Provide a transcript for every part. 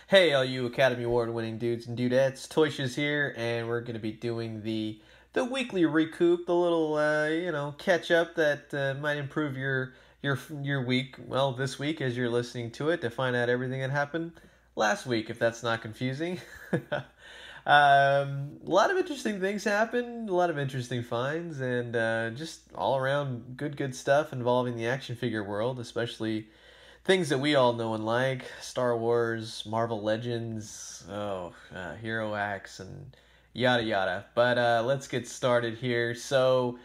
Hey, all you Academy Award-winning dudes and dudettes, Toy Shiz here, and we're going to be doing the weekly Re-Coup, the little catch up that might improve your week. Well, this week as you're listening to it to find out everything that happened last week, if that's not confusing. A lot of interesting things happened, a lot of interesting finds, and just all around good stuff involving the action figure world, especially things that we all know and like: Star Wars, Marvel Legends, Hero Acts, and yada yada. But let's get started here. So,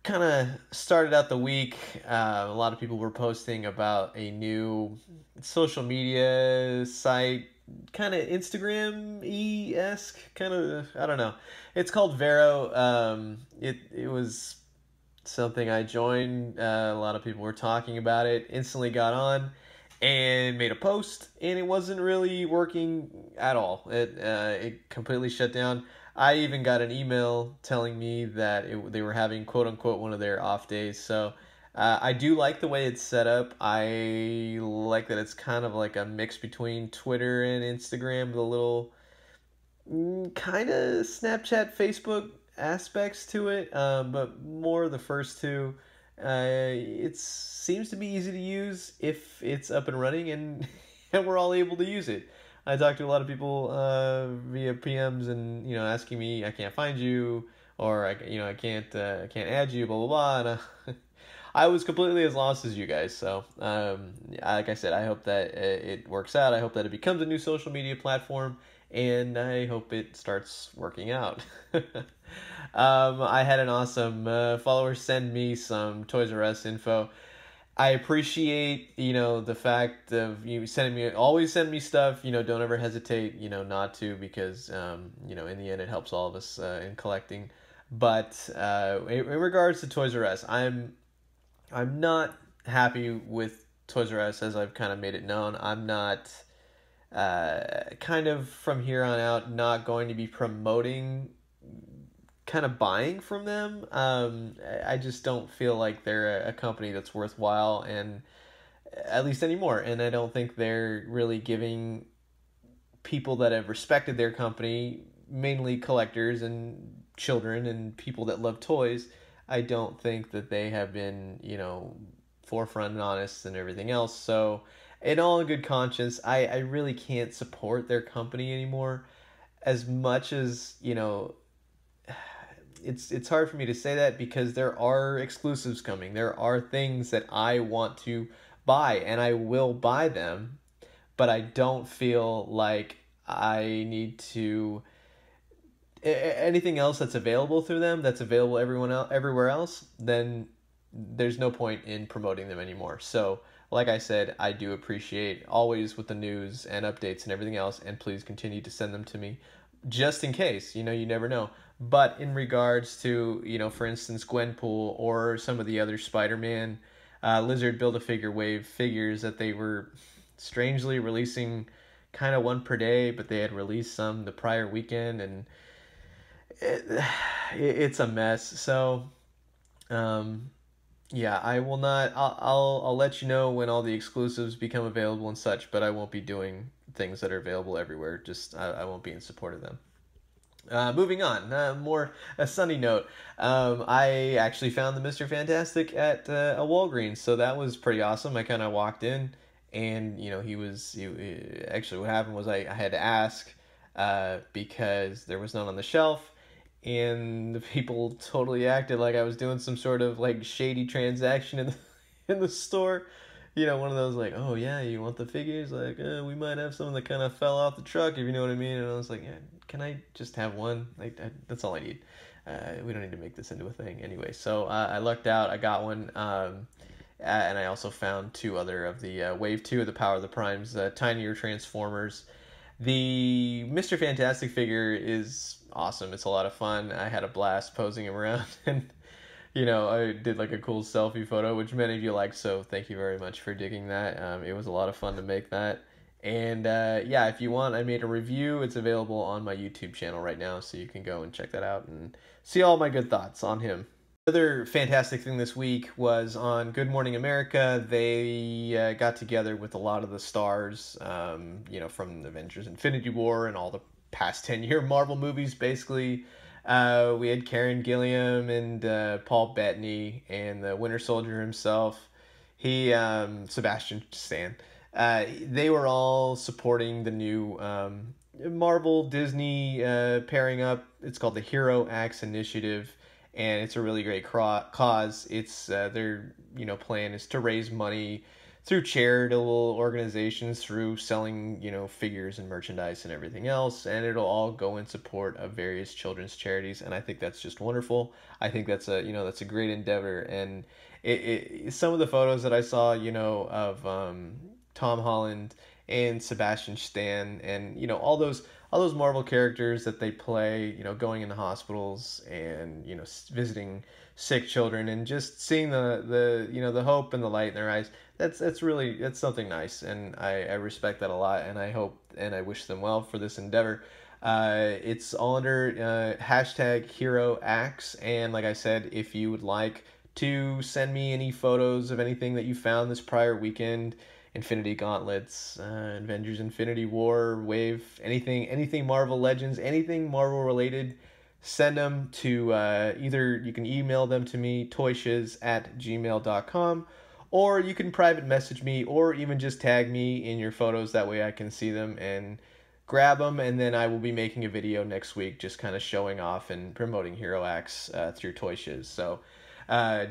kind of started out the week. A lot of people were posting about a new social media site, kind of Instagram-esque, kind of, I don't know. It's called Vero. It was something I joined. A lot of people were talking about it. Instantly got on and made a post, and it wasn't really working at all. It completely shut down. I even got an email telling me that they were having quote unquote one of their off days. So I do like the way it's set up. I like that it's kind of like a mix between Twitter and Instagram, the little kind of Snapchat, Facebook aspects to it, but more the first two. It seems to be easy to use if it's up and running, and and we're all able to use it. I talked to a lot of people via PMs, and asking me, I can't find you, or I can't add you, blah blah blah, and I was completely as lost as you guys. So like I said, I hope that it works out. I hope that it becomes a new social media platform, and I hope it starts working out. I had an awesome follower send me some Toys R Us info. I appreciate, the fact of you sending me, always send me stuff, don't ever hesitate, not to, because, in the end it helps all of us in collecting. But in regards to Toys R Us, I'm not happy with Toys R Us, as I've kind of made it known. I'm not, kind of from here on out, not going to be promoting kind of buying from them. I just don't feel like they're a company that's worthwhile, and at least anymore. And I don't think they're really giving people that have respected their company, mainly collectors and children and people that love toys. I don't think that they have been, forefront and honest and everything else. So, in all good conscience, I really can't support their company anymore. As much as, it's hard for me to say that, because there are exclusives coming. There are things that I want to buy, and I will buy them, but I don't feel like I need to anything else that's available through them, that's available everywhere else, then there's no point in promoting them anymore. So, like I said, I do appreciate always with the news and updates and everything else, and please continue to send them to me, just in case, you never know. But in regards to, for instance, Gwenpool or some of the other Spider-Man, Lizard Build-A-Figure Wave figures that they were strangely releasing kind of one per day, but they had released some the prior weekend, and it's a mess. So, yeah, I will not. I'll let you know when all the exclusives become available and such, but I won't be doing things that are available everywhere. Just I won't be in support of them. Moving on, more a sunny note. I actually found the Mr. Fantastic at a Walgreens, so that was pretty awesome. I kind of walked in, and actually what happened was I had to ask because there was none on the shelf, and the people totally acted like I was doing some sort of like shady transaction in in the store. One of those like, oh yeah, you want the figures? Like, we might have some that kind of fell off the truck, if you know what I mean. And I was like, yeah, can I just have one? Like, that's all I need. We don't need to make this into a thing anyway. So I lucked out. I got one. And I also found two other of the Wave 2 of the Power of the Primes, tinier Transformers. The Mr. Fantastic figure is awesome. It's a lot of fun. I had a blast posing him around, and I did like a cool selfie photo, which many of you liked, so thank you very much for digging that. It was a lot of fun to make that. And yeah, if you want, I made a review. It's available on my YouTube channel right now, so you can go and check that out and see all my good thoughts on him. Another fantastic thing this week was on Good Morning America. They got together with a lot of the stars, from Avengers Infinity War and all the past 10-year Marvel movies, basically. We had Karen Gilliam and Paul Bettany and the Winter Soldier himself. Sebastian Stan. They were all supporting the new Marvel Disney pairing up. It's called the Hero Acts Initiative, and it's a really great cause. It's their plan is to raise money through charitable organizations, through selling figures and merchandise and everything else, and it'll all go in support of various children's charities. And I think that's just wonderful. I think that's a great endeavor. And some of the photos that I saw of Tom Holland and Sebastian Stan, and all those Marvel characters that they play, going into hospitals and visiting sick children, and just seeing the hope and the light in their eyes. That's something nice, and I respect that a lot, and I hope and I wish them well for this endeavor. It's all under hashtag Hero Acts, and like I said, if you would like to send me any photos of anything that you found this prior weekend, Infinity Gauntlets, Avengers Infinity War, Wave, anything Marvel Legends, anything Marvel related, send them to either you can email them to me, toyshiz@gmail.com, or you can private message me, or even just tag me in your photos. That way I can see them and grab them, and then I will be making a video next week just kind of showing off and promoting Hero Acts through Toy Shiz. So prior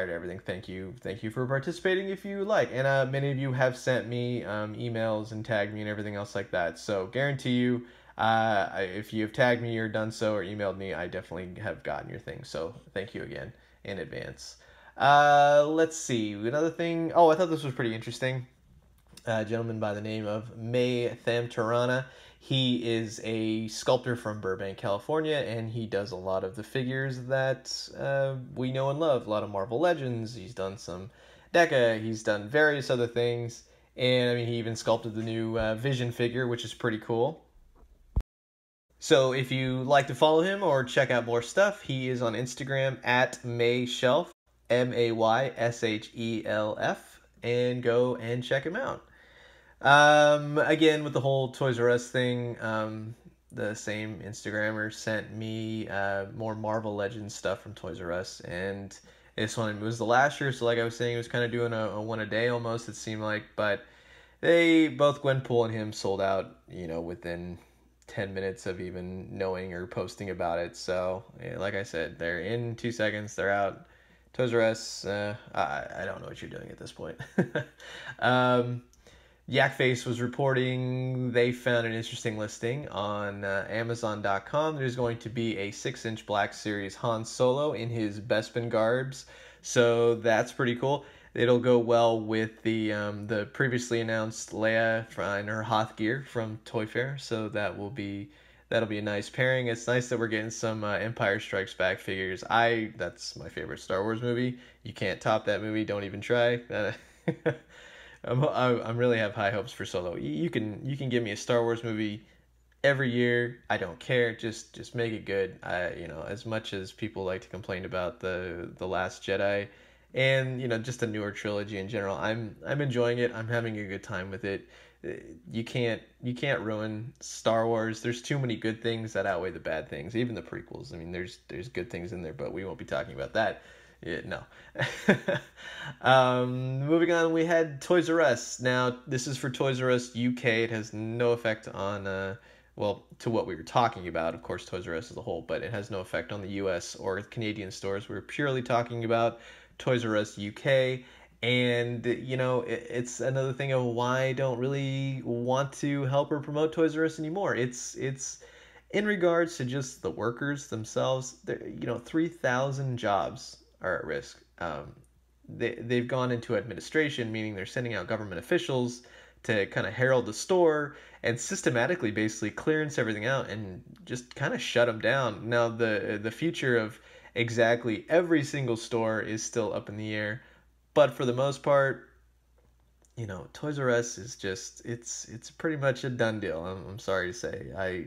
to everything, thank you for participating if you like. And many of you have sent me emails and tagged me and everything else like that. So guarantee you, if you have tagged me or done so or emailed me, I definitely have gotten your thing. So thank you again in advance. Let's see, another thing. Oh, I thought this was pretty interesting. A gentleman by the name of May Thamtarana. He is a sculptor from Burbank, California, and he does a lot of the figures that we know and love. A lot of Marvel Legends. He's done some NECA. He's done various other things. And, I mean, he even sculpted the new Vision figure, which is pretty cool. So if you like to follow him or check out more stuff, he is on Instagram at Mayshelf, MAYSHELF, and go and check him out. Again, with the whole Toys R Us thing, the same Instagrammer sent me more Marvel Legends stuff from Toys R Us, and this one was the last year, so like I was saying, it was kind of doing a one a day almost, it seemed like, but they both, Gwenpool and him, sold out, within 10 minutes of even knowing or posting about it. So, like I said, they're in 2 seconds, they're out. Toys R Us, I don't know what you're doing at this point. Yakface was reporting they found an interesting listing on Amazon.com. There's going to be a 6-inch Black Series Han Solo in his Bespin garbs, so that's pretty cool. It'll go well with the previously announced Leia in her Hoth gear from Toy Fair, so that'll be a nice pairing. It's nice that we're getting some Empire Strikes Back figures. That's my favorite Star Wars movie. You can't top that movie. Don't even try. I'm really have high hopes for Solo. You can give me a Star Wars movie every year. I don't care. Just make it good. As much as people like to complain about the Last Jedi, and just the newer trilogy in general, I'm enjoying it. I'm having a good time with it. You can't ruin Star Wars. There's too many good things that outweigh the bad things. Even the prequels. I mean, there's good things in there, but we won't be talking about that. Yeah, no. Moving on, we had Toys R Us. Now, this is for Toys R Us UK. It has no effect on, to what we were talking about, of course, Toys R Us as a whole, but it has no effect on the US or Canadian stores. We're purely talking about Toys R Us UK. And, it's another thing of why I don't really want to help or promote Toys R Us anymore. It's in regards to just the workers themselves. 3,000 jobs are at risk. They've gone into administration, meaning they're sending out government officials to kind of herald the store and systematically basically clearance everything out and just kind of shut them down. Now, the future of exactly every single store is still up in the air, but for the most part, Toys R Us is just, it's pretty much a done deal. I'm sorry to say.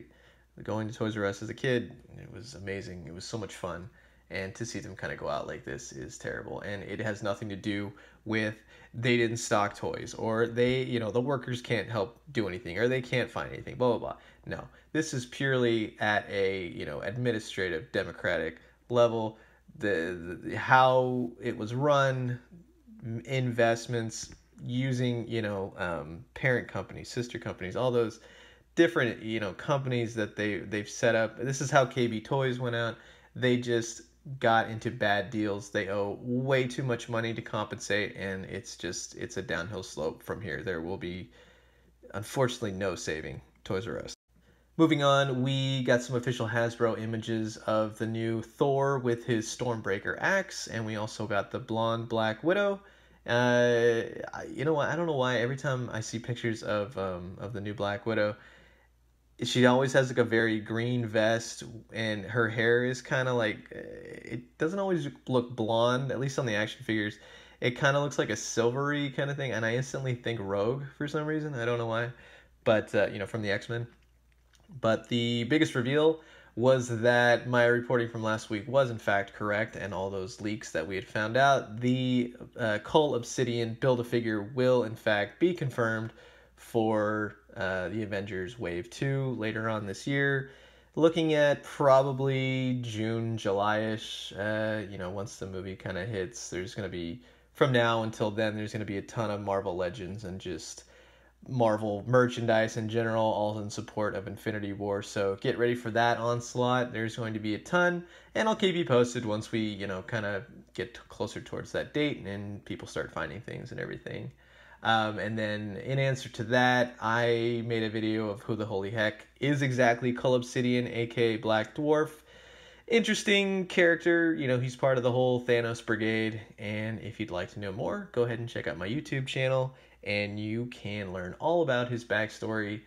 Going to Toys R Us as a kid, it was amazing. It was so much fun. and to see them kind of go out like this is terrible. And it has nothing to do with they didn't stock toys, or they, you know, the workers can't help do anything, or they can't find anything, blah, blah, blah. No, this is purely at a, you know, administrative, democratic level. The how it was run, investments, using, you know, parent companies, sister companies, all those different, you know, companies that they've set up. This is how KB Toys went out. They just got into bad deals. They owe way too much money to compensate, and it's a downhill slope from here. There will be, unfortunately, no saving Toys R Us. Moving on, we got some official Hasbro images of the new Thor with his Stormbreaker axe, and we also got the blonde Black Widow. You know what? I don't know why every time I see pictures of the new Black Widow, she always has like a very green vest, and her hair is kind of like, it doesn't always look blonde, at least on the action figures. It kind of looks like a silvery kind of thing, and I instantly think Rogue for some reason. I don't know why, but you know, from the X-Men. But the biggest reveal was that my reporting from last week was in fact correct, and all those leaks that we had found out, the Cull Obsidian Build-A-Figure will in fact be confirmed for the Avengers Wave 2 later on this year. Looking at probably June, July-ish, you know, once the movie kind of hits, there's going to be, from now until then, there's going to be a ton of Marvel Legends and just Marvel merchandise in general, all in support of Infinity War. So get ready for that onslaught. There's going to be a ton, and I'll keep you posted once we, you know, kind of get closer towards that date and people start finding things and everything. And then in answer to that, I made a video of who the holy heck is exactly Cull Obsidian, aka Black Dwarf. Interesting character, you know, he's part of the whole Thanos brigade, and if you'd like to know more, go ahead and check out my YouTube channel, and you can learn all about his backstory,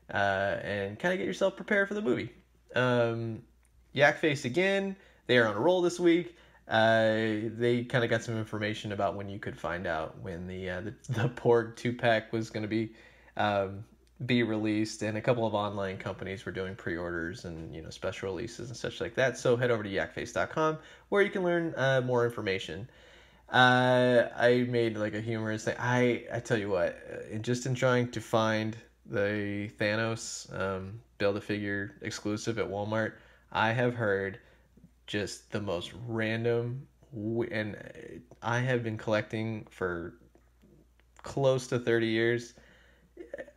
and kind of get yourself prepared for the movie. Yak Face again, they are on a roll this week. They kind of got some information about when you could find out when the Porg 2-pack was going to be released, and a couple of online companies were doing pre-orders and, you know, special releases and such like that. So head over to yakface.com where you can learn more information. I made like a humorous thing. I tell you what, in trying to find the Thanos Build-A-Figure exclusive at Walmart, I have heard just the most random, and I have been collecting for close to 30 years.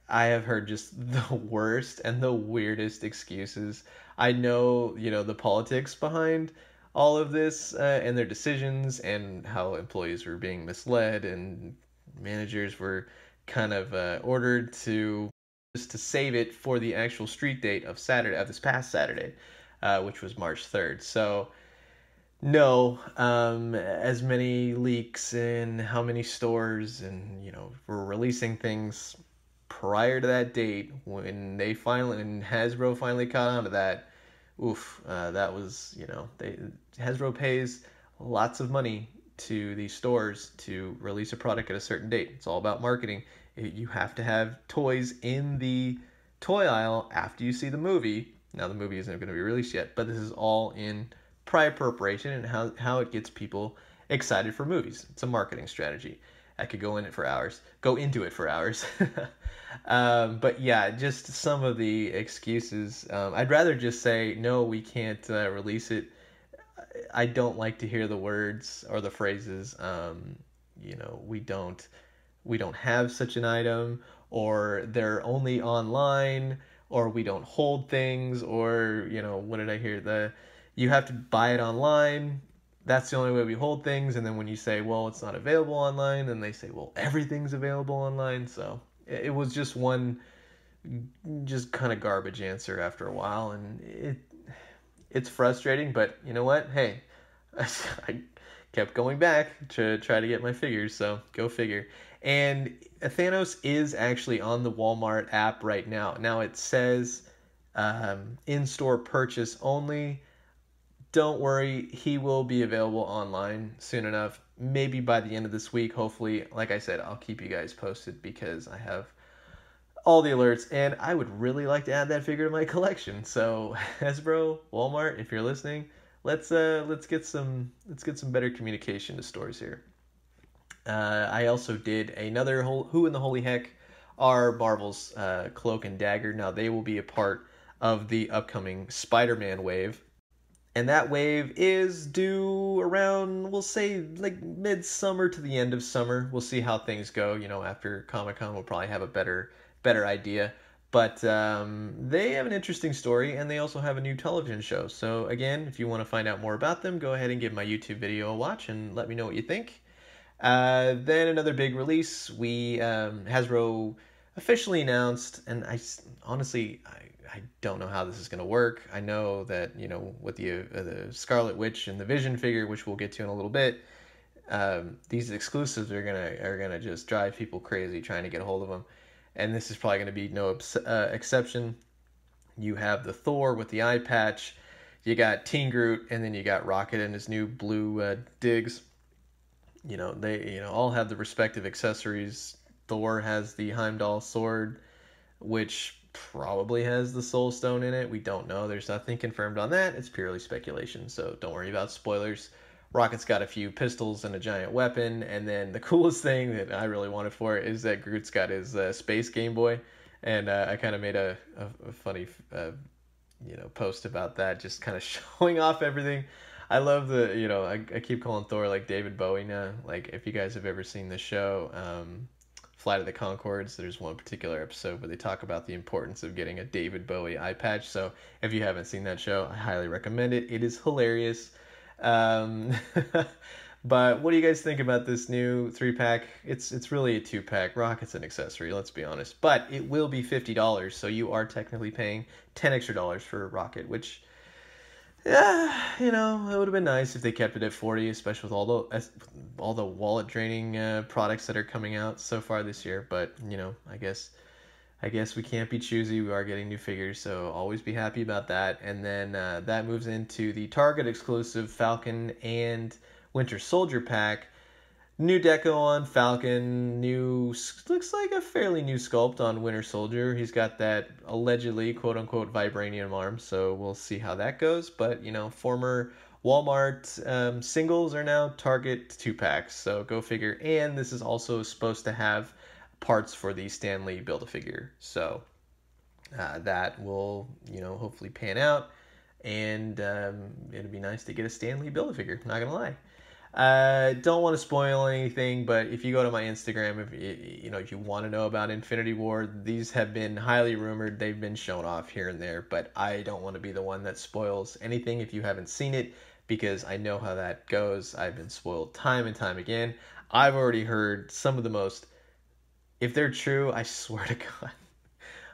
I have heard just the worst and the weirdest excuses. I know, you know, the politics behind all of this, and their decisions, and how employees were being misled and managers were kind of ordered to just to save it for the actual street date of Saturday, of this past Saturday, which was March 3rd. So no, as many leaks and how many stores, and, you know, were releasing things prior to that date, when Hasbro finally caught on to that. Oof, that was, you know, Hasbro pays lots of money to these stores to release a product at a certain date. It's all about marketing. You have to have toys in the toy aisle after you see the movie. Now, the movie isn't going to be released yet, but this is all in prior preparation, and how it gets people excited for movies. It's a marketing strategy. I could go into it for hours. But yeah, just some of the excuses. I'd rather just say, no, we can't release it. I don't like to hear the words or the phrases, you know, we don't have such an item, or they're only online, or we don't hold things, or, you know, what did I hear? You have to buy it online. That's the only way we hold things. And then when you say, well, it's not available online, then they say, well, everything's available online. So it was just one just kind of garbage answer after a while, and it's frustrating, but you know what? Hey, I kept going back to try to get my figures, so go figure. And Thanos is actually on the Walmart app right now. Now it says in-store purchase only. Don't worry, he will be available online soon enough. Maybe by the end of this week, hopefully. Like I said, I'll keep you guys posted because I have all the alerts, and I would really like to add that figure to my collection. So Hasbro, Walmart, if you're listening, let's get some better communication to stores here. I also did another Who in the Holy Heck are Marvel's Cloak and Dagger. Now they will be a part of the upcoming Spider-Man wave. And that wave is due around, we'll say, like midsummer to the end of summer. We'll see how things go. After Comic-Con, we'll probably have a better idea. But they have an interesting story, and they also have a new television show. So again, if you want to find out more about them, go ahead and give my YouTube video a watch and let me know what you think. Then another big release, Hasbro officially announced, and I don't know how this is going to work. I know that, with the Scarlet Witch and the Vision figure, which we'll get to in a little bit, these exclusives are gonna just drive people crazy trying to get a hold of them, and this is probably going to be no exception. You have the Thor with the eye patch, you got Teen Groot, and then you got Rocket and his new blue digs. They all have the respective accessories. Thor has the Heimdall sword, which probably has the Soul Stone in it. We don't know. There's nothing confirmed on that. It's purely speculation, so don't worry about spoilers. Rocket's got a few pistols and a giant weapon, and then the coolest thing that I really wanted for it is that Groot's got his Space Game Boy, and I kind of made a funny post about that, just kind of showing off everything. I love I keep calling Thor like David Bowie now. Like, if you guys have ever seen the show, Flight of the Conchords, there's one particular episode where they talk about the importance of getting a David Bowie eye patch. So if you haven't seen that show, I highly recommend it. It is hilarious. But what do you guys think about this new 3-pack? It's really a 2-pack. Rocket's an accessory, let's be honest. But it will be $50, so you are technically paying $10 extra for Rocket, which, yeah, it would have been nice if they kept it at 40, especially with all the wallet draining products that are coming out so far this year. But I guess we can't be choosy. We are getting new figures, so always be happy about that. And then that moves into the Target exclusive Falcon and Winter Soldier pack. New deco on Falcon, looks like a fairly new sculpt on Winter Soldier. He's got that allegedly quote-unquote vibranium arm, so we'll see how that goes. But, former Walmart singles are now Target 2-packs, so go figure. And this is also supposed to have parts for the Stan Lee Build-A-Figure, so that will, hopefully pan out, and it'd be nice to get a Stan Lee Build-A-Figure, not gonna lie. Don't want to spoil anything, but if you go to my Instagram, if you want to know about Infinity War, these have been highly rumored. They've been shown off here and there, but I don't want to be the one that spoils anything if you haven't seen it, because I know how that goes. I've been spoiled time and time again. I've already heard some of the most, if they're true, I swear to God,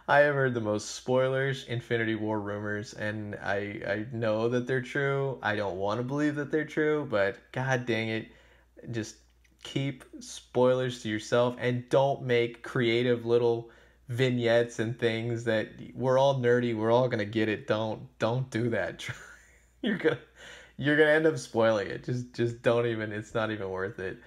I have heard the most spoilers Infinity War rumors, and I know that they're true. I don't want to believe that they're true, but god dang it, just keep spoilers to yourself, and don't make creative little vignettes and things that we're all nerdy, we're all gonna get it. Don't do that. You're gonna end up spoiling it. Just don't even. It's not even worth it.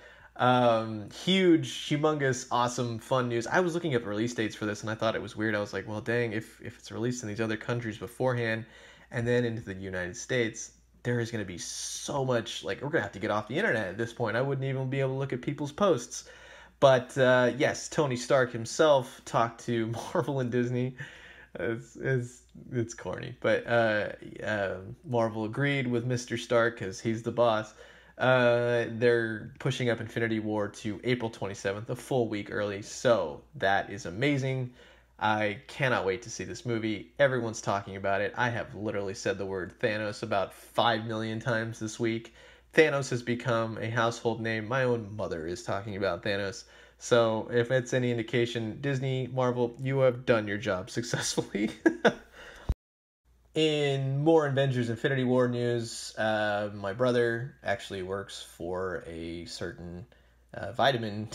Huge, humongous, awesome, fun news. I was looking up release dates for this, and I thought it was weird. I was like, well, dang, if it's released in these other countries beforehand and then into the United States, there is going to be so much, like, we're going to have to get off the internet at this point. I wouldn't even be able to look at people's posts. But, yes, Tony Stark himself talked to Marvel and Disney. It's corny, but Marvel agreed with Mr. Stark because he's the boss. They're pushing up Infinity War to April 27th, a full week early, so that is amazing. I cannot wait to see this movie. Everyone's talking about it. I have literally said the word Thanos about 5 million times this week. Thanos has become a household name. My own mother is talking about Thanos. So if it's any indication, Disney, Marvel, you have done your job successfully. In more Avengers Infinity War news, my brother actually works for a certain vitamin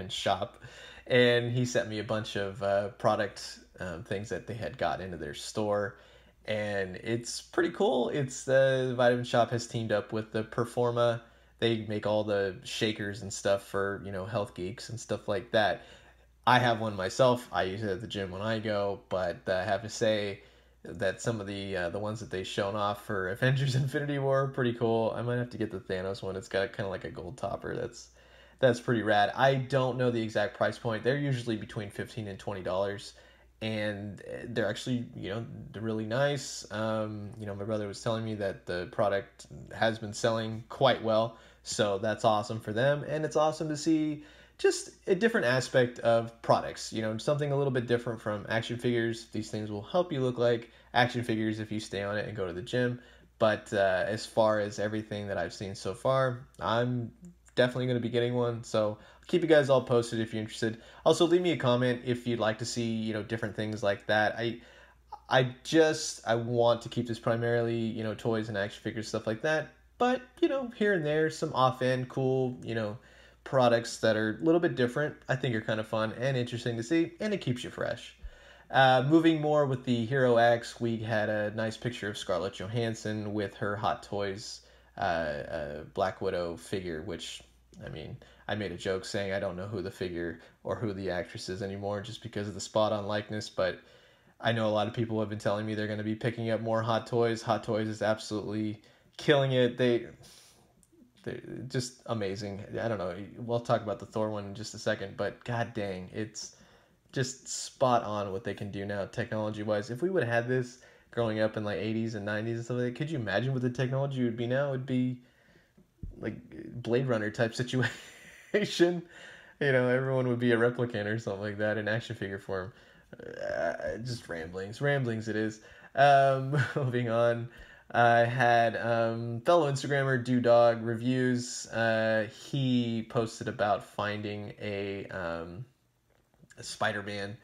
shop, and he sent me a bunch of product things that they had got into their store, and it's pretty cool. It's the vitamin shop has teamed up with the Performa. They make all the shakers and stuff for, health geeks and stuff like that. I have one myself. I use it at the gym when I go, but I have to say, that some of the ones that they've shown off for Avengers Infinity War are pretty cool. I might have to get the Thanos one. It's got kind of like a gold topper. That's pretty rad. I don't know the exact price point. They're usually between $15 and $20, and they're actually, they're really nice. My brother was telling me that the product has been selling quite well, so that's awesome for them, and it's awesome to see just a different aspect of products. Something a little bit different from action figures. These things will help you look like action figures if you stay on it and go to the gym. But as far as everything that I've seen so far, I'm definitely going to be getting one. So I'll keep you guys all posted if you're interested. Also, leave me a comment if you'd like to see, different things like that. I want to keep this primarily, toys and action figures, stuff like that. But, here and there, some off-end cool, products that are a little bit different, I think are kind of fun and interesting to see, and it keeps you fresh. Moving more with the Hero X, we had a nice picture of Scarlett Johansson with her HottToys Black Widow figure, which, I made a joke saying I don't know who the figure or who the actress is anymore just because of the spot-on likeness, but I know a lot of people have been telling me they're going to be picking up more HottToys. HottToys is absolutely killing it. They're just amazing. I don't know. We'll talk about the Thor one in just a second, but god dang, it's just spot on what they can do now technology-wise. If we would have had this growing up in like 80s and 90s and stuff like that, could you imagine what the technology would be now? It would be like Blade Runner type situation. Everyone would be a replicant or something like that in action figure form. Just ramblings it is. Moving on. I had fellow Instagrammer Dog Reviews. He posted about finding a Spider-Man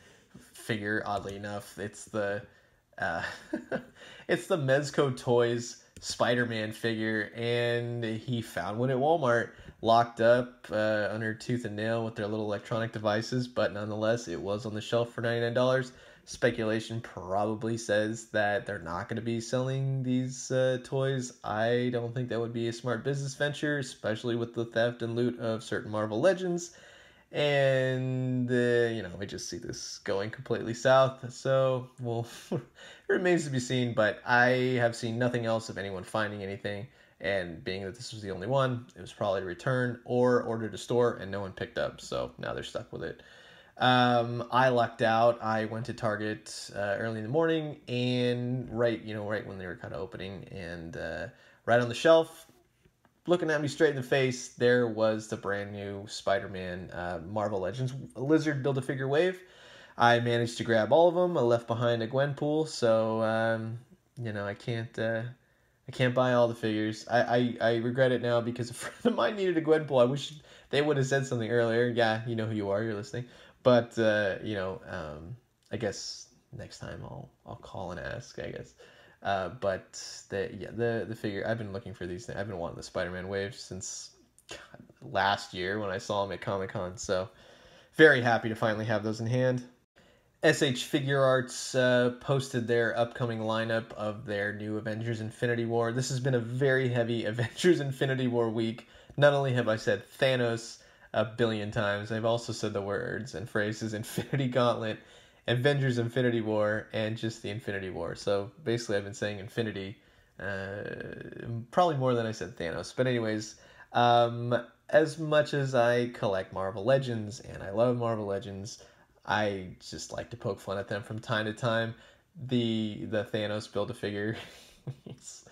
figure. Oddly enough, it's the it's the Mezco Toys Spider-Man figure, and he found one at Walmart, locked up under tooth and nail with their little electronic devices, but nonetheless, it was on the shelf for $99. Speculation probably says that they're not going to be selling these toys. I don't think that would be a smart business venture, especially with the theft and loot of certain Marvel Legends. And, we just see this going completely south. So, well, it remains to be seen, but I have seen nothing else of anyone finding anything. And being that this was the only one, it was probably returned or ordered to store and no one picked up. So now they're stuck with it. I lucked out. I went to Target early in the morning, and right when they were kind of opening, and right on the shelf, looking at me straight in the face, there was the brand new Spider-Man Marvel Legends Lizard Build-A-Figure wave. I managed to grab all of them. I left behind a Gwenpool, so I can't buy all the figures. I regret it now because a friend of mine needed a Gwenpool. I wish they would have said something earlier. Yeah, you know who you are. You're listening. But I guess next time I'll call and ask, I guess. But the figure, I've been looking for these things. I've been wanting the Spider-Man wave since last year when I saw them at Comic-Con. So very happy to finally have those in hand. SH Figure Arts posted their upcoming lineup of their new Avengers Infinity War. This has been a very heavy Avengers Infinity War week. Not only have I said Thanos a billion times, I've also said the words and phrases Infinity Gauntlet, Avengers Infinity War, and just the Infinity War. So basically I've been saying Infinity probably more than I said Thanos. But anyways, as much as I collect Marvel Legends and I love Marvel Legends, I just like to poke fun at them from time to time. The Thanos Build-A-Figure, it's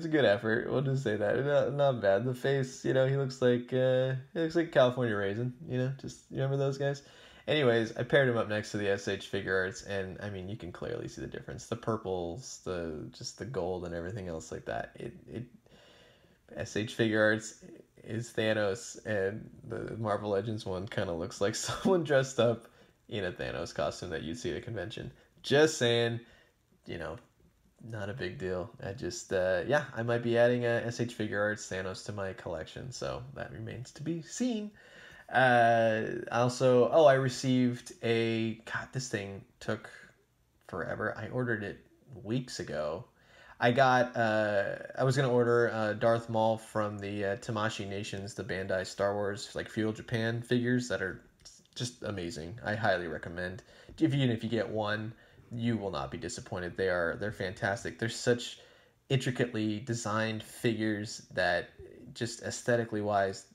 a good effort. We'll just say that. Not bad. The face, he looks like California Raisin. Just remember those guys. Anyways, I paired him up next to the SH Figure Arts, and you can clearly see the difference. The purples, the gold, and everything else like that. SH Figure Arts is Thanos, and the Marvel Legends one kind of looks like someone dressed up in a Thanos costume that you'd see at a convention. Just saying, not a big deal. I just, I might be adding a SH Figure Arts Thanos to my collection, so that remains to be seen. Also, I received this thing took forever. I ordered it weeks ago. I was going to order Darth Maul from the Tamashii Nations, the Bandai Star Wars, Feudal Japan figures that are just amazing. I highly recommend. Even if you get one, you will not be disappointed. They're fantastic. They're such intricately designed figures that just aesthetically wise,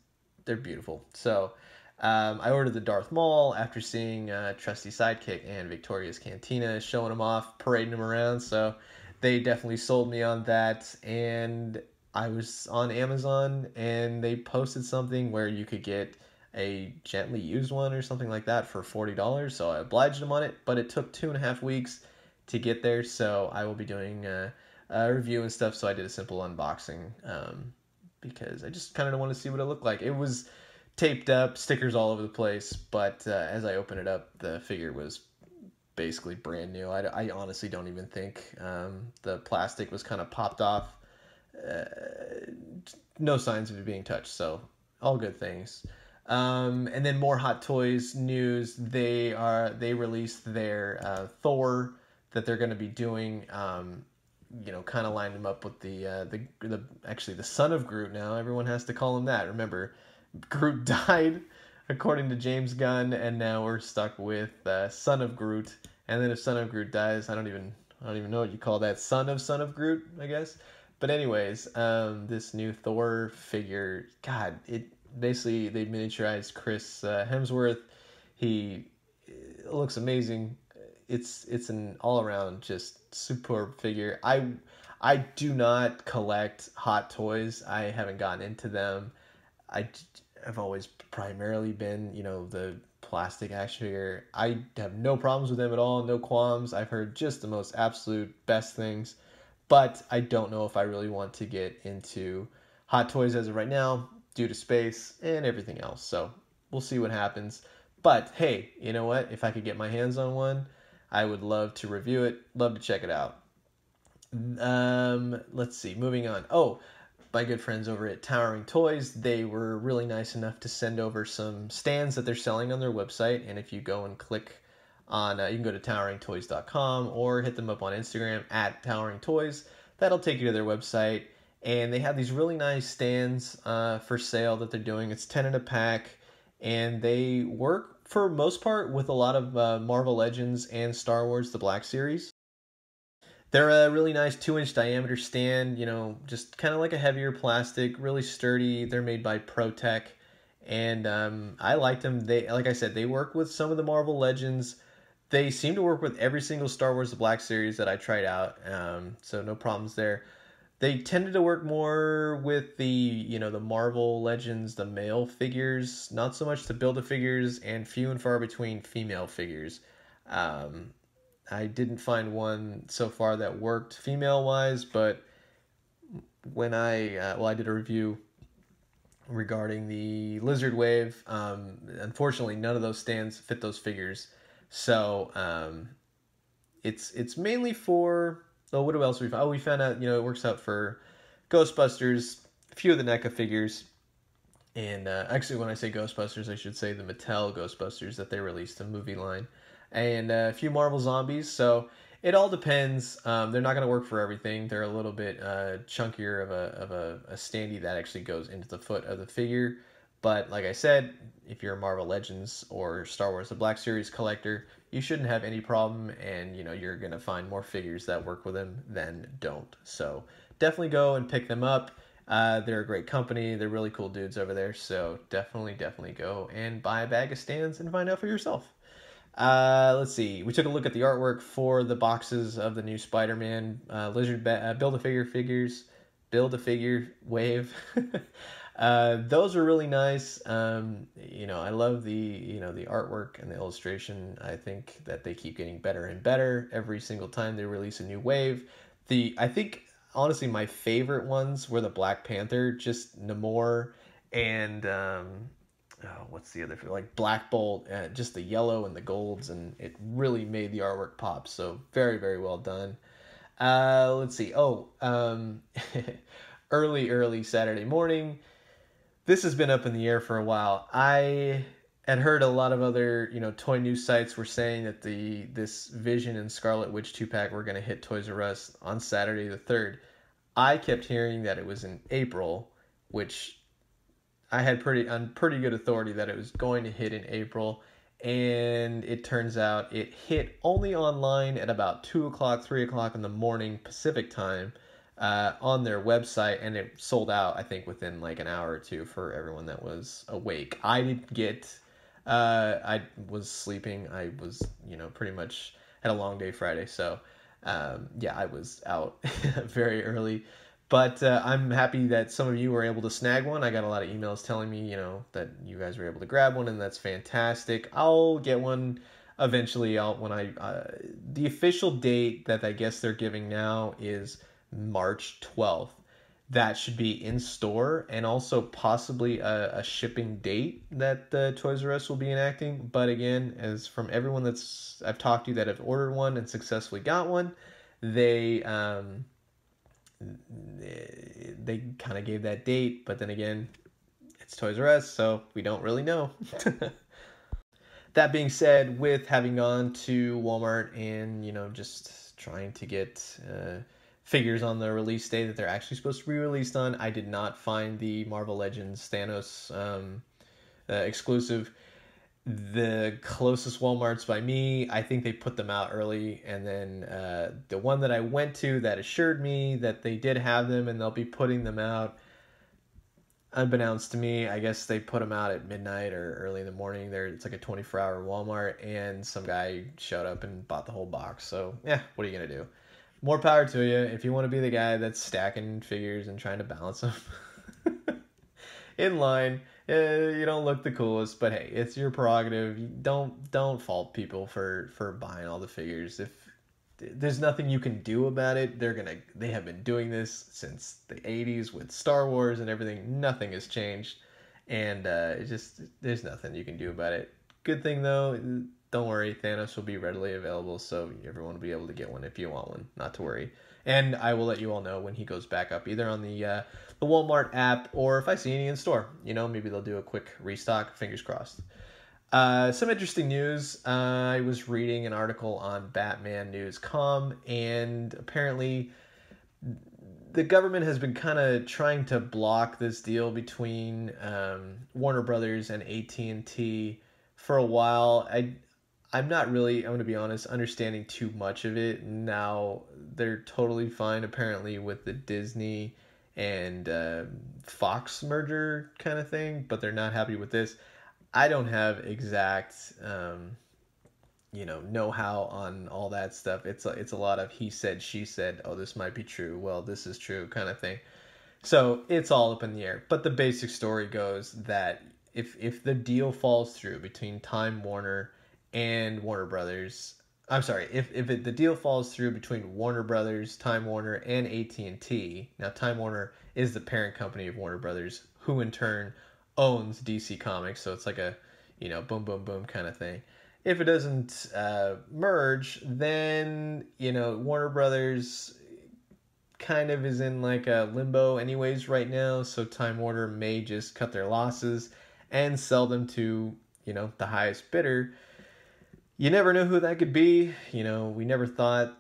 they're beautiful. So I ordered the Darth Maul after seeing Trusty Sidekick and Victoria's Cantina showing them off, parading them around. So they definitely sold me on that. And I was on Amazon and they posted something where you could get a gently used one or something like that for $40. So I obliged them on it, but it took 2.5 weeks to get there. So I will be doing a review and stuff. So I did a simple unboxing because I just kind of want to see what it looked like. It was taped up, stickers all over the place, but as I opened it up, the figure was basically brand new. I honestly don't even think the plastic was kind of popped off. Uh, no signs of it being touched, so all good things. And then more Hot Toys news. They released their Thor that they're going to be doing. Kind of lined them up with the actually the son of Groot. Now everyone has to call him that. Remember, Groot died, according to James Gunn, and now we're stuck with son of Groot. And then if son of Groot dies, I don't even know what you call that. Son of Groot, I guess. But anyways, this new Thor figure, God, it basically they miniaturized Chris Hemsworth. He looks amazing. It's an all around just superb figure. I do not collect Hot Toys. I haven't gotten into them. I've always primarily been, the plastic action figure. I have no problems with them at all, no qualms. I've heard just the most absolute best things, but I don't know if I really want to get into Hot Toys as of right now due to space and everything else. So we'll see what happens. But hey, you know what? If I could get my hands on one, I would love to review it, love to check it out. Let's see, moving on. Oh, my good friends over at Towering Toys, they were really nice enough to send over some stands that they're selling on their website. And if you go and click on, you can go to toweringtoys.com or hit them up on Instagram at Towering Toys. That'll take you to their website. And they have these really nice stands for sale that they're doing. It's 10 in a pack. And they work, for most part, with a lot of Marvel Legends and Star Wars The Black Series. They're a really nice 2-inch diameter stand, just kind of like a heavier plastic, really sturdy. They're made by ProTech, and I liked them. They, like I said, they work with some of the Marvel Legends. They seem to work with every single Star Wars The Black Series that I tried out, so no problems there. They tended to work more with the Marvel Legends, the male figures, not so much the Build-A-Figures, and few and far between female figures. I didn't find one so far that worked female-wise, but when I did a review regarding the Lizard Wave, unfortunately none of those stands fit those figures. So it's mainly for, oh, what else we found? Oh, we found out, it works out for Ghostbusters, a few of the NECA figures, and actually when I say Ghostbusters, I should say the Mattel Ghostbusters that they released, the movie line, and a few Marvel Zombies. So it all depends. They're not going to work for everything. They're a little bit chunkier of a standee that actually goes into the foot of the figure. But like I said, if you're a Marvel Legends or Star Wars The Black Series collector, you shouldn't have any problem, and you're going to find more figures that work with them than don't. So definitely go and pick them up. They're a great company. They're really cool dudes over there. So definitely go and buy a bag of stands and find out for yourself. Let's see. We took a look at the artwork for the boxes of the new Spider-Man Lizard Build-A-Figure figures. Build-A-Figure Wave. Those are really nice. I love the artwork and the illustration. I think that they keep getting better and better every single time they release a new wave. I think, honestly, my favorite ones were the Black Panther, just Namor, and what's the other, like Black Bolt, just the yellow and the golds, and it really made the artwork pop. So very, very well done. Let's see. Early Saturday morning. This has been up in the air for a while. I had heard a lot of other, toy news sites were saying that this Vision and Scarlet Witch 2-pack were going to hit Toys R Us on Saturday the 3rd. I kept hearing that it was in April, which I had pretty good authority that it was going to hit in April. and it turns out it hit only online at about 2 o'clock, 3 o'clock in the morning Pacific time on their website, and it sold out, I think, within like an hour or two for everyone that was awake. I didn't get, I was sleeping. I was, pretty much had a long day Friday, so yeah, I was out very early. But I'm happy that some of you were able to snag one. I got a lot of emails telling me, that you guys were able to grab one, and that's fantastic. I'll get one eventually. The official date that I guess they're giving now is March 12th. That should be in store, and also possibly a shipping date that Toys R Us will be enacting. But again, as from everyone I've talked to that have ordered one and successfully got one, they kind of gave that date, but then again, it's Toys R Us, so we don't really know. That being said, with having gone to Walmart and, just trying to get figures on the release day that they're actually supposed to be released on, I did not find the Marvel Legends Thanos exclusive. The closest Walmarts by me, I think they put them out early, and then the one that I went to that assured me that they did have them and they'll be putting them out, unbeknownst to me, I guess they put them out at midnight or early in the morning. It's like a 24-hour Walmart, and some guy showed up and bought the whole box. So yeah, what are you gonna do? More power to you if you want to be the guy that's stacking figures and trying to balance them in line. You don't look the coolest, but hey, it's your prerogative. You don't fault people for buying all the figures. If there's nothing you can do about it, they have been doing this since the 80s with Star Wars and everything. Nothing has changed, and there's nothing you can do about it. Good thing though, don't worry, Thanos will be readily available, so everyone will be able to get one if you want one. Not to worry. And I will let you all know when he goes back up, either on the Walmart app, or if I see any in store. Maybe they'll do a quick restock. Fingers crossed. Some interesting news. I was reading an article on BatmanNews.com, and apparently the government has been kind of trying to block this deal between Warner Brothers and AT&T for a while. I'm not really, I'm going to be honest, understanding too much of it. Now they're totally fine apparently with the Disney and Fox merger kind of thing, but they're not happy with this. I don't have exact know-how on all that stuff. It's a lot of he said, she said, oh, this might be true, well, this is true kind of thing. So it's all up in the air. But the basic story goes that if the deal falls through between Time Warner and Warner Brothers, I'm sorry, if the deal falls through between Warner Brothers, Time Warner, and AT&T, now Time Warner is the parent company of Warner Brothers, who in turn owns DC Comics, so it's like a, boom, boom, boom kind of thing. If it doesn't merge, then, Warner Brothers kind of is in like a limbo anyways right now, so Time Warner may just cut their losses and sell them to, the highest bidder. You never know who that could be. We never thought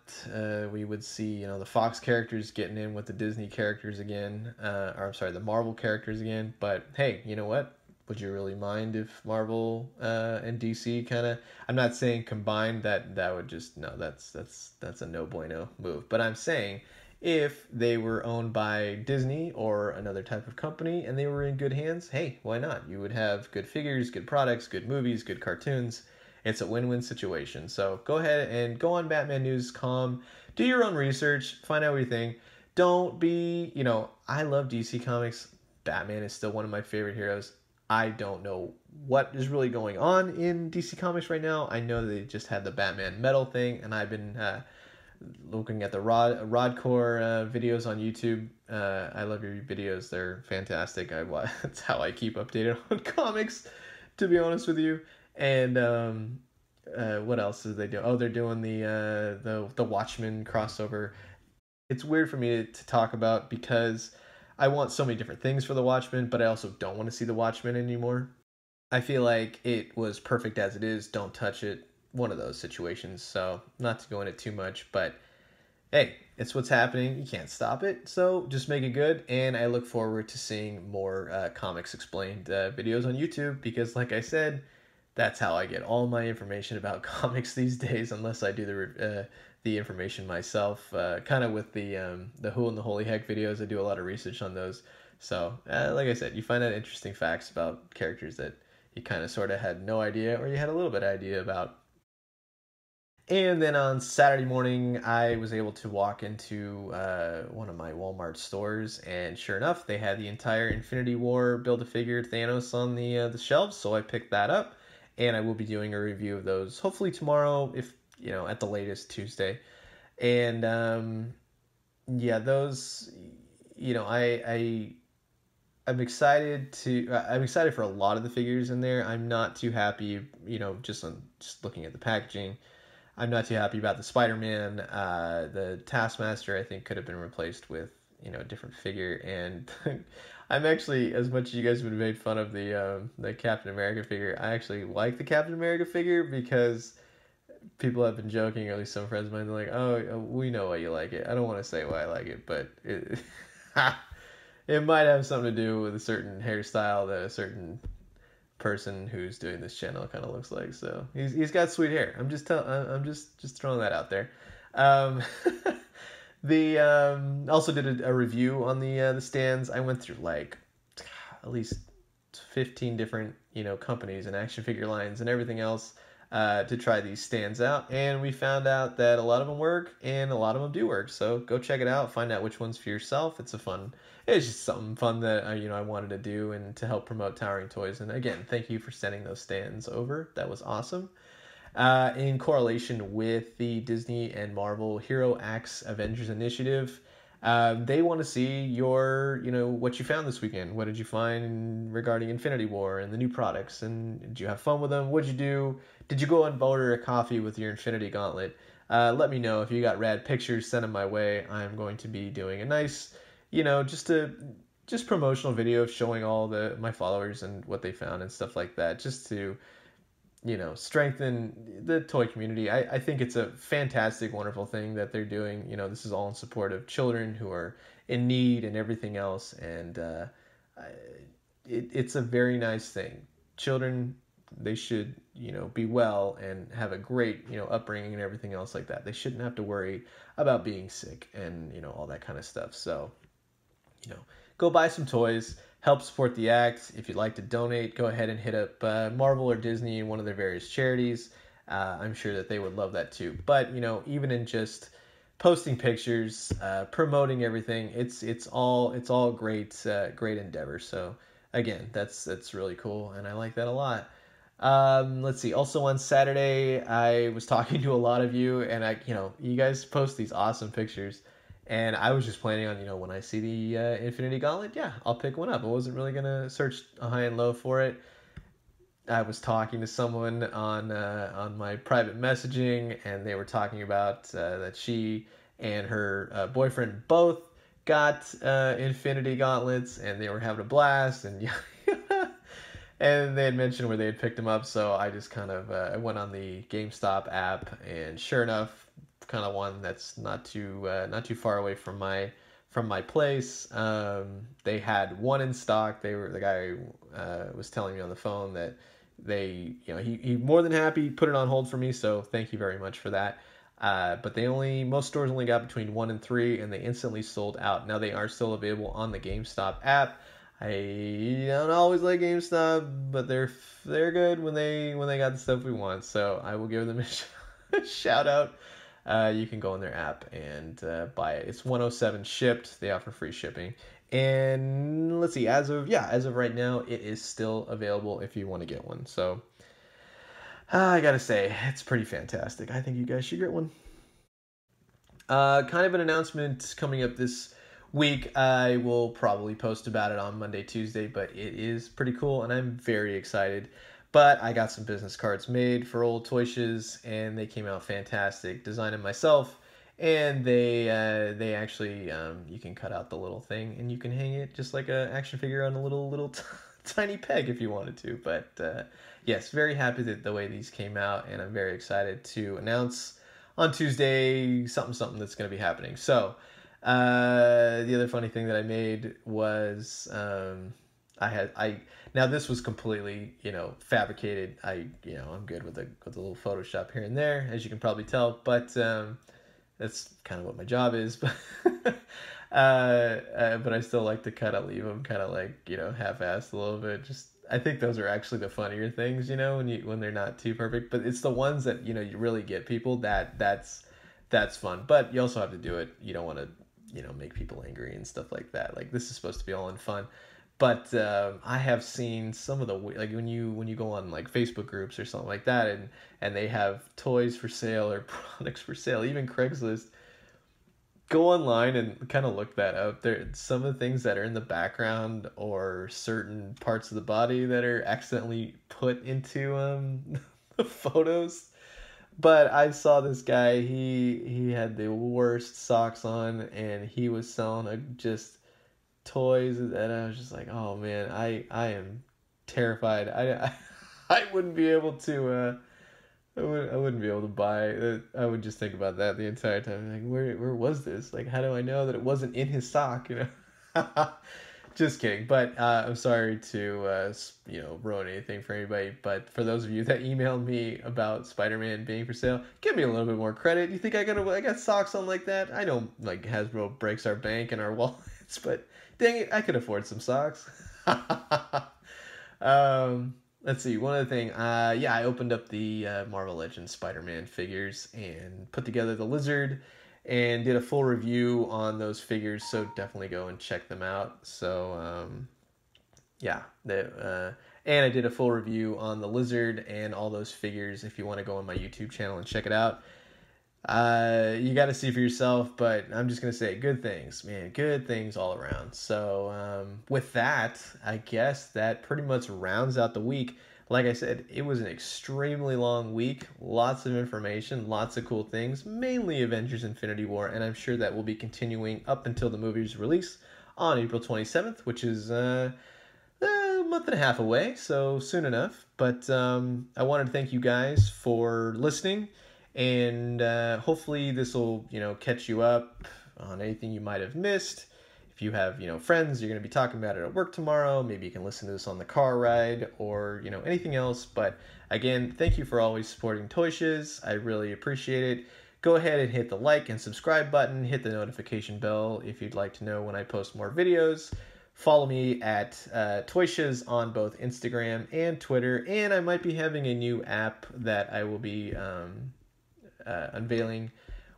we would see, the Fox characters getting in with the Disney characters again, or I'm sorry, the Marvel characters again. But hey, you know what? Would you really mind if Marvel and DC kind of? I'm not saying combined. That would just no. That's a no bueno move. But I'm saying if they were owned by Disney or another type of company and they were in good hands, hey, why not? You would have good figures, good products, good movies, good cartoons. It's a win-win situation. So go ahead and go on BatmanNews.com. Do your own research. Find out what you think. Don't be, I love DC Comics. Batman is still one of my favorite heroes. I don't know what is really going on in DC Comics right now. I know they just had the Batman Metal thing, and I've been looking at the Rodcore videos on YouTube. I love your videos. They're fantastic. That's how I keep updated on comics, to be honest with you. And what else did they do? Oh, they're doing the Watchmen crossover. It's weird for me to talk about because I want so many different things for the Watchmen, but I also don't want to see the Watchmen anymore. I feel like it was perfect as it is. Don't touch it. One of those situations. So not to go into too much, but hey, it's what's happening. You can't stop it. So just make it good. And I look forward to seeing more Comics Explained videos on YouTube because, like I said, That's how I get all my information about comics these days, unless I do the information myself. Kind of with the Who and the Holy Heck videos, I do a lot of research on those. So, like I said, you find out interesting facts about characters that you kind of sort of had no idea, or you had a little bit of idea about. And then on Saturday morning, I was able to walk into one of my Walmart stores, and sure enough, they had the entire Infinity War Build-A-Figure Thanos on the shelves. So I picked that up, and I will be doing a review of those hopefully tomorrow, if at the latest Tuesday. And yeah, those I'm excited for a lot of the figures in there. I'm not too happy, just looking at the packaging. I'm not too happy about the Spider-Man. The Taskmaster, I think, could have been replaced with, a different figure. And I'm actually, as much as you guys would have made fun of the Captain America figure, I actually like the Captain America figure because people have been joking, or at least some friends of mine, they're like, oh, we know why you like it. I don't want to say why I like it, but it might have something to do with a certain hairstyle that a certain person who's doing this channel kind of looks like. So he's got sweet hair. I'm just throwing that out there. Um, the Also did a review on the stands. I went through like at least 15 different companies and action figure lines and everything else to try these stands out, and we found out that a lot of them work and a lot of them do work. So go check it out, find out which ones for yourself. It's just something fun that I wanted to do and to help promote Towering Toys. And again, thank you for sending those stands over. That was awesome. In correlation with the Disney and Marvel Hero Acts Avengers Initiative, they want to see what you found this weekend. What did you find regarding Infinity War and the new products? And did you have fun with them? What'd you do? Did you go and order a coffee with your Infinity Gauntlet? Let me know if you got rad pictures. Send them my way. I'm going to be doing a nice, just promotional video of showing all my followers and what they found and stuff like that, just to strengthen the toy community. I think it's a fantastic, wonderful thing that they're doing. This is all in support of children who are in need and everything else. And it's a very nice thing. Children, they should, be well and have a great, upbringing and everything else like that. They shouldn't have to worry about being sick and, all that kind of stuff. So, go buy some toys. Help support the act. If you'd like to donate, go ahead and hit up Marvel or Disney and one of their various charities. I'm sure that they would love that too. But even in just posting pictures, promoting everything, it's all great endeavor. So again, that's really cool, and I like that a lot. Let's see. Also on Saturday, I was talking to a lot of you, and you guys post these awesome pictures. And I was just planning on, when I see the Infinity Gauntlet, yeah, I'll pick one up. I wasn't really going to search high and low for it. I was talking to someone on my private messaging, and they were talking about that she and her boyfriend both got Infinity Gauntlets, and they were having a blast, and and they had mentioned where they had picked them up. So I just kind of I went on the GameStop app, and sure enough, kind of one that's not too far away from my place. They had one in stock. The guy was telling me on the phone that he more than happy put it on hold for me. So thank you very much for that. But most stores only got between 1 and 3, and they instantly sold out. Now they are still available on the GameStop app. I don't always like GameStop, but they're good when they got the stuff we want. So I will give them a shout out. You can go on their app and buy it. It's 107 shipped. They offer free shipping. And let's see, as of right now, it is still available if you want to get one. So I gotta say, it's pretty fantastic. I think you guys should get one. Kind of an announcement coming up this week. I will probably post about it on Monday, Tuesday, but it is pretty cool, and I'm very excited. But I got some business cards made for old Toy Shiz, and they came out fantastic. Designed them myself, and they actually you can cut out the little thing, and you can hang it just like a action figure on a little tiny peg if you wanted to. But yes, very happy that the way these came out, and I'm very excited to announce on Tuesday something that's going to be happening. So the other funny thing that I made was I now this was completely, fabricated. I'm good with a little Photoshop here and there, as you can probably tell, but that's kind of what my job is. But but I still like to kind of leave them kind of like, half-assed a little bit. Just I think those are actually the funnier things, when they're not too perfect. But it's the ones that, you really get people that's fun. But you also have to do it. You don't want to, make people angry and stuff like that. Like, this is supposed to be all in fun. But I have seen some of the, like, when you go on like Facebook groups or something like that, and they have toys for sale or products for sale, even Craigslist. Go online and kind of look that up. There, some of the things that are in the background or certain parts of the body that are accidentally put into the photos. But I saw this guy. He had the worst socks on, and he was selling just toys, and I was just like, oh man, I am terrified. I wouldn't be able to. I wouldn't be able to buy it. I would just think about that the entire time. Like, where was this? Like, how do I know that it wasn't in his sock? Just kidding. But I'm sorry to ruin anything for anybody. But for those of you that emailed me about Spider-Man being for sale, give me a little bit more credit. You think I got socks on like that? I know, like, Hasbro breaks our bank and our wallets, but dang it, I could afford some socks. Let's see, one other thing. I opened up the Marvel Legends Spider-Man figures and put together the Lizard and did a full review on those figures, so definitely go and check them out. So, and I did a full review on the Lizard and all those figures if you want to go on my YouTube channel and check it out. You got to see for yourself, but I'm just going to say good things, man. Good things all around. So, with that, I guess that pretty much rounds out the week. Like I said, it was an extremely long week. Lots of information, lots of cool things, mainly Avengers Infinity War, and I'm sure that will be continuing up until the movie's release on April 27th, which is a month and a half away, so soon enough. But I wanted to thank you guys for listening. And hopefully this will, catch you up on anything you might have missed. If you have, friends, you're going to be talking about it at work tomorrow. Maybe you can listen to this on the car ride or, anything else. But again, thank you for always supporting Toy Shiz. I really appreciate it. Go ahead and hit the like and subscribe button. Hit the notification bell if you'd like to know when I post more videos. Follow me at Toy Shiz on both Instagram and Twitter. And I might be having a new app that I will be unveiling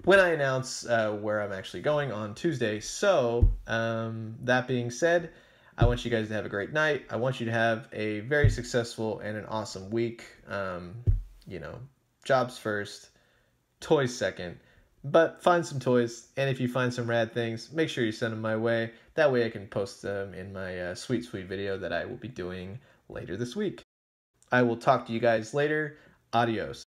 when I announce where I'm actually going on Tuesday. So that being said, I want you guys to have a great night. I want you to have a very successful and an awesome week. Jobs first, toys second, but find some toys, and if you find some rad things, make sure you send them my way. That way I can post them in my sweet video that I will be doing later this week. I will talk to you guys later. Adios.